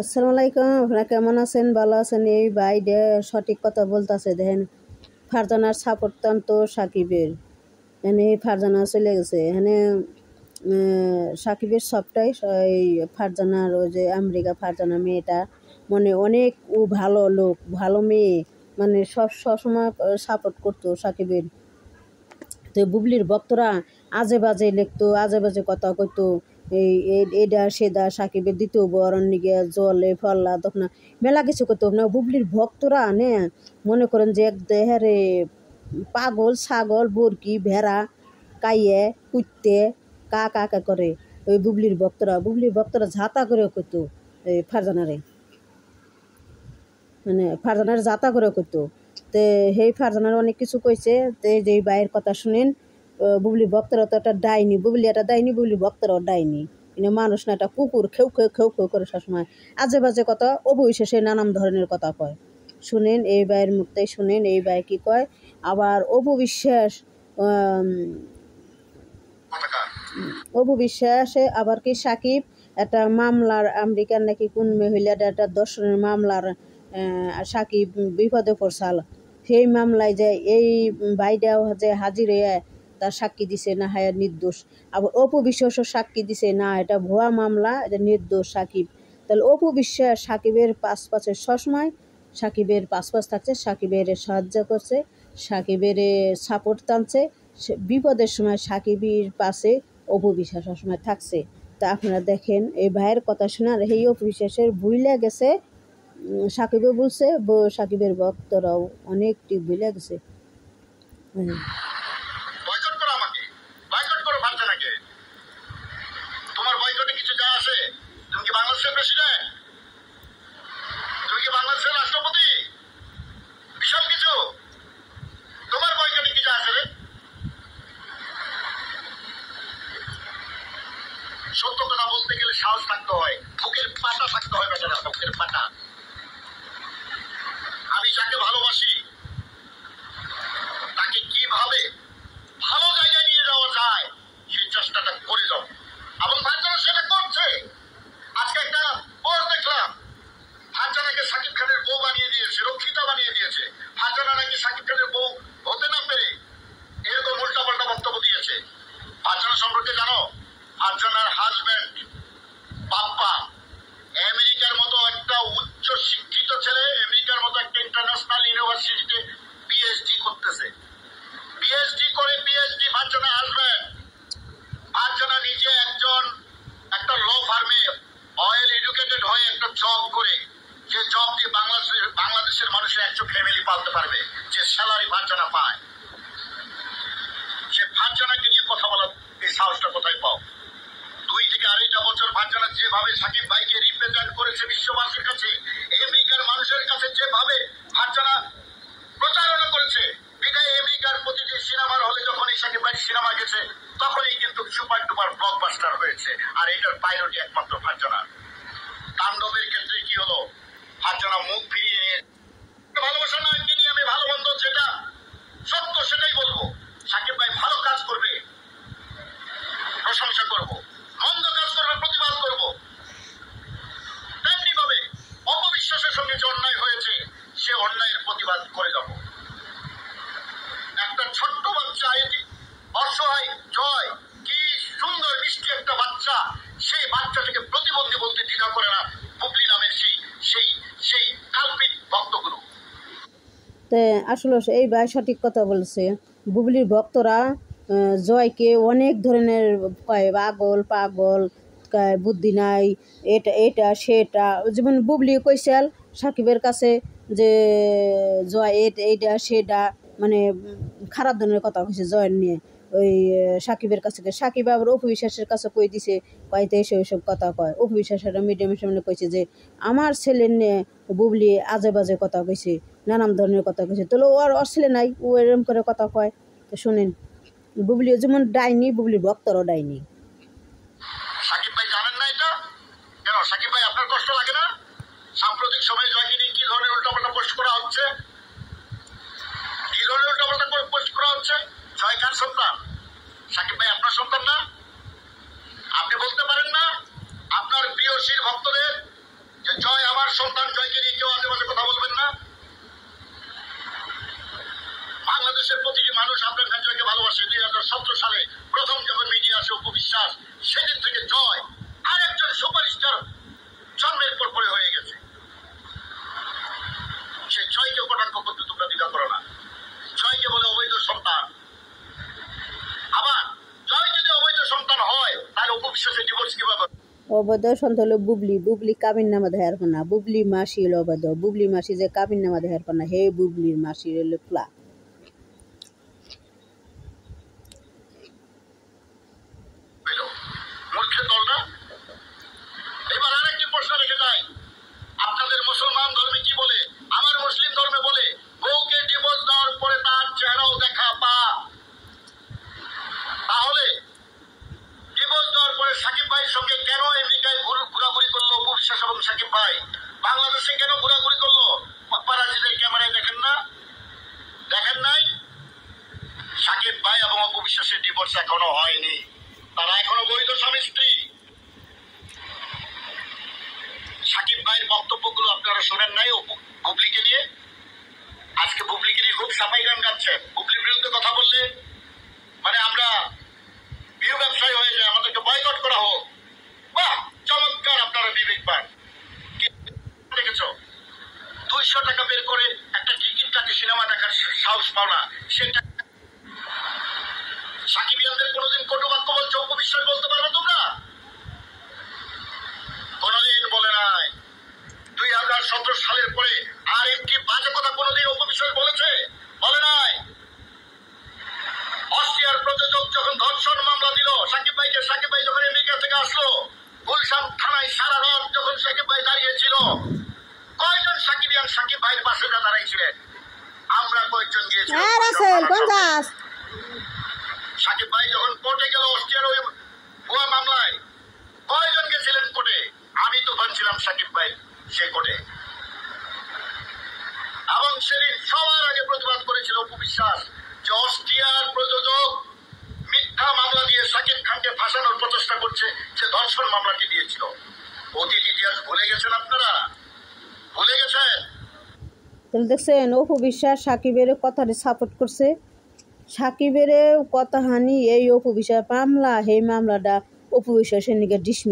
আসসালামু আলাইকুম। আপনারা কেমন আছেন? ভালো আছেন? এই ভাই সঠিক কথা বলতেছে। দেখেন, ফারজানার সাপোর্ট তো সাকিবের এখানে ফারজানা চলে গেছে। এখানে সাকিবের সবটাই এই ফারজানার, ওই যে আমেরিকা ফারজানা মেয়েটা, মানে অনেক ও ভালো লোক, ভালো মেয়ে, মানে সবসময় সাপোর্ট করতো সাকিবের। তো বুবলির ভক্তরা আজে বাজে লিখতো, আজে বাজে কথা কইতো। এইটা সেদা সাকিবের দ্বিতীয় বরণ নিগে জলে ফল্লা তখন মেলা কিছু করতো না। বুবলির ভক্তরা নে মনে করেন যে এক দেহারে পাগল, ছাগল, বরকি, ভেড়া কাইয়ে কুইতে কা কা কা করে ওই বুবলির ভক্তরা ঝাঁতা করে করতো এই ফারজানারে, মানে ফারজানার যাতা করে করতো। তে সেই ফারজানার অনেক কিছু কইছে। তে যে বাইয়ের কথা শুনেন, বুবলি ভক্তরা তো একটা ডাইনি, বুবলি একটা ডাইনি, বুবলি ভক্তরাও ডাইনি। মানে মানুষ না, একটা কুকুর, খেউ খেউ খেউ খেউ করে সবসময় আজে বাজে কথা, অবশেষে নানান ধরনের কথা কয়। শুনেন এই বাইয়ের মুখতে, শুনেন এই বাই কি কয়। আবার অপু বিশ্বাসে আবার কি সাকিব একটা মামলার, আমেরিকার নাকি কোন মহিলাটা একটা দর্শনের মামলার সাকিব বিপদে পড়ছাল। সেই মামলায় যে এই ভাইটাও যে হাজির হয়ে তার সাক্ষী দিছে না হ্যাঁ নির্দোষ। আবার অপু বিশ্বাসও সাক্ষী দিছে না এটা ভুয়া মামলা, এটা নির্দোষ সাকিব। তাহলে অপু বিশ্বাস সাকিবের পাশে সবসময় সাকিবের পাশ থাকছে, সাকিবের সাহায্য করছে, সাকিবের সাপোর্ট টানছে। বিপদের সময় সাকিবের পাশে অপু বিশ্বাস সবসময় থাকছে। তা আপনারা দেখেন এই ভাইয়ের কথা শোনার, এই অপু বিশ্বাসের ভুইলা গেছে। সাকিবও বলছে, সাকিবের ভক্তরাও অনেকটি ভুইলা গেছে। তোমার বয়কটে কিছু যা আসে? তুমি কি বাংলাদেশের প্রেসিডেন্ট? তুমি কি বাংলাদেশের রাষ্ট্রপতি? বিশাল কিছু। তোমার বয়কটে কি যা আসে রে? সত্য কথা বলতে গেলে সাহস থাকতে হয়, বুকের পাটা থাকতে হয়, বেচারা বুকের পাটা। আমি যাকে ভালোবাসি তাকে কিভাবে ভালো জায়গায় নিয়ে যাওয়া যায় সেই চেষ্টাটা করে যাও, এবং ফারজানা সেটা করছে। আজকে একটা পোস্ট দেখলাম, ফারজানাকে সাকিব খানের বউ বানিয়ে দিয়েছে, রক্ষিতা বানিয়ে দিয়েছে। ফারজানা নাকি সাকিব খানের বউ হতে না পেরে এরকম উল্টাপাল্টা বক্তব্য দিয়েছে। ফারজানা সম্পর্কে জানো? ফারজানার হাজব্যান্ড বাপ্পা আমেরিকার মতো একটা উচ্চ শিক্ষিত ছেলে, আমেরিকার মতো একটা ইন্টারন্যাশনাল ইউনিভার্সিটিতে পিএইচডি করতেছে। পিএইচডি করে পিএইচডি ফারজানা হাজব্যান্ড। ফারজানা নিজে একটা ল ফার্মে অয়েল এডুকেটেড হয়ে একটা জব করে, যে জব দিয়ে বাংলাদেশের মানুষের একশো ফ্যামিলি পালতে পারবে, যে স্যালারি ফারজানা পায়। সে ফারজানাকে নিয়ে কথা বলার এই সাহসটা কোথায় পাও? 2 থেকে 2.5 বছর ফারজানা যেভাবে সাকিব ভাইকে রিপ্রেজেন্ট করেছে বিশ্ববাসীর কাছে, আমেরিকার মানুষের কাছে যেভাবে ফারজানা প্রচারণা করেছে, বিদায় আমেরিকার প্রতিটি সিনেমার হলে যখন এই সাকিব ভাই সিনেমা গেছে তখনই কিন্তু সুপার ডুপার ব্লকবাস্টার হয়েছে। আর এটার পাইলটই একমাত্র ফারজানা। তাণ্ডবের ক্ষেত্রে কি হলো? ফারজানা মুখ ফিরিয়ে নিয়ে, ভালোবাসা নয় তিনি, আমি ভালো মন্দ যেটা সত্য সেটাই বলবো। সাকিব ভাই ভালো কাজ করবে প্রশংসা করব, মন্দ কাজ করবে প্রতিবাদ করব। তেমনি ভাবে অপবিশ্বাসের সঙ্গে যে অন্যায় হয়েছে সে অন্যায়ের প্রতিবাদ করে যাব। একটা ছোট্ট বাচ্চা, অসহায় জয়, কি সুন্দর মিষ্টি একটা বাচ্চা, সেই বাচ্চাটাকে প্রতিবন্ধী বলতে দ্বিধা করে না বুবলি নামের সেই সেই কাল্পিত ভক্তগুলো। আসলে এই ভাই সঠিক কথা বলছে। বুবলির ভক্তরা জয়কে অনেক ধরনের কয়, পাগল, বুদ্ধি নাই, এটা সেটা। যেমন বুবলি কইসাল সাকিবের কাছে যে জয় এইটা সেটা, মানে খারাপ ধরনের কথা কইছে জয়ের নিয়ে ওই সাকিবের কাছে। সাকিব আবার অপু বিশ্বাসের কাছে কই দিছে, কয়তে ওইসব কথা কয়। অপু বিশ্বাস একটা মিডিয়ামের সামনে কইছে যে আমার ছেলের নিয়ে বুবলি আজে বাজে কথা কইছে, নানান ধরনের কথা কইছে। তাহলে ওর ছেলে নাই, ও এরকম করে কথা কয়। তো শোনেন, বুবলিও যেমন ডাইনি, বুবলির ভক্তরও ডাইনি। সাকিব ভাই জানেন না এটা? কেন সাকিব ভাই আপনার কষ্ট লাগে না? সাম্প্রতিক সময়ে জয়কে নিয়ে কি ধরনের উল্টাপাল্টা পোস্ট করা হচ্ছে? কি ধরনের উল্টাপাল্টা পোস্ট করা হচ্ছে? জয় কার সন্তান? সাকিব ভাই আপনার সন্তান না? আপনি বলতে পারেন না আপনার প্রিয় শির ভক্তদের যে জয় সেদিন থেকে জয় আরেকজন সুপারস্টার জন্মের পর পরে হয়ে গেছে। সে জয়কে কটাক্ষ করতে তোমরা দ্বিধা করো না। জয়কে বলে অবৈধ সন্তান। আবার জয় যদি অবৈধ সন্তান হয় তাহলে অপবিশ্বাসে ডিভোর্স কিভাবে? অবৈধ সন্তান হলো বুবলি। বুবলি কাবিন নামা দেখার না, বুবলি মাসি হলো অবৈধ। বুবলি মাসি যে কাবিন নামা দেখার না, হে বুবলির মাসি হলো প্লা। মূর্খের দলটা। এবার আরেকটি প্রশ্ন রেখে যায়, আপনাদের মুসলমান ধর্মে কি বলে? আমার মুসলিম ধর্মে বলে বউকে ডিভোর্স দেওয়ার পরে তার চেহারাও দেখা পাপ। তাহলে ডিভোর্স দেওয়ার পরে সাকিব ভাইয়ের সঙ্গে কেন আমেরিকায় ঘোরাঘুরি করলো অপবিশ্বাস এবং সাকিব ভাই? বাংলাদেশে কেন ঘোরাঘুরি করলো? পাপারাজিদের ক্যামেরায় দেখেন না? দেখেন নাই? সাকিব ভাই এবং অপবিশ্বাসের ডিভোর্স এখনো হয়নি, তারা এখনো বৈধ স্বামী স্ত্রী। সাকিব ভাইয়ের বক্তব্যগুলো আপনারা শোনেন নাই বুবলিকে নিয়ে? আজকে বুবলিকে নিয়ে খুব সাফাই গান গাচ্ছেন। বুবলির বিরুদ্ধে কথা বললে মানে আমরা ভিউ ব্যবসায়ী হয়ে যায়, আমাদেরকে বয়কট করা হোক। বাহ, চমৎকার, আপনারা বিবেকবান। দেখেছ 200 টাকা বের করে একটা টিকিট কাটে সিনেমা দেখার সাহস পাও না। সেটা সাকিবিয়ানদের কোনোদিন কটু বাক্য বলছে অপবিশ্বাস বলতে পারবে তোমরা? কোনোদিন বলে নাই। 2017 সালের পরে আর একটি বাজে কথা কোনোদিন অপবিশ্বাস বলেছে? বলে নাই। অস্ট্রিয়ার প্রযোজক যখন ধর্ষণ মামলা দিল সাকিব ভাইকে, সাকিব ভাই যখন আমেরিকা থেকে আসলো, গুলশান থানায় সারা রাত যখন সাকিব ভাই দাঁড়িয়েছিল, কয়জন সাকিবিয়ান সাকিব ভাইয়ের পাশে দাঁড়াইছিলেন? আমরা কয়েকজন গিয়েছিলাম। সাকিব ভাই যখন কোর্টে গেল অস্ট্রিয়ার ওই ভুয়া মামলায়, কয়জন গেছিলেন কোর্টে? আমি তুফান ছিলাম সাকিব ভাই সে কোর্টে। এবং সেদিন সবার আগে প্রতিবাদ করেছিল অপবিশ্বাস যে অস্ট্রিয়ার প্রযোজক মিথ্যা মামলা দিয়ে সাকিব খানকে ফাঁসানোর প্রচেষ্টা করছে, যে ধর্ষণ মামলাটি দিয়েছিল। অতীত ইতিহাস ভুলে গেছেন আপনারা? ভুলে গেছেন? তাহলে দেখছেন অপবিশ্বাস সাকিবের কথাটি সাপোর্ট করছে। সাকিবের কথা হানি এই অপবিশ্বাস মামলা, এই মামলাটা অপবিশ্বাসের নিকে ডিসমিস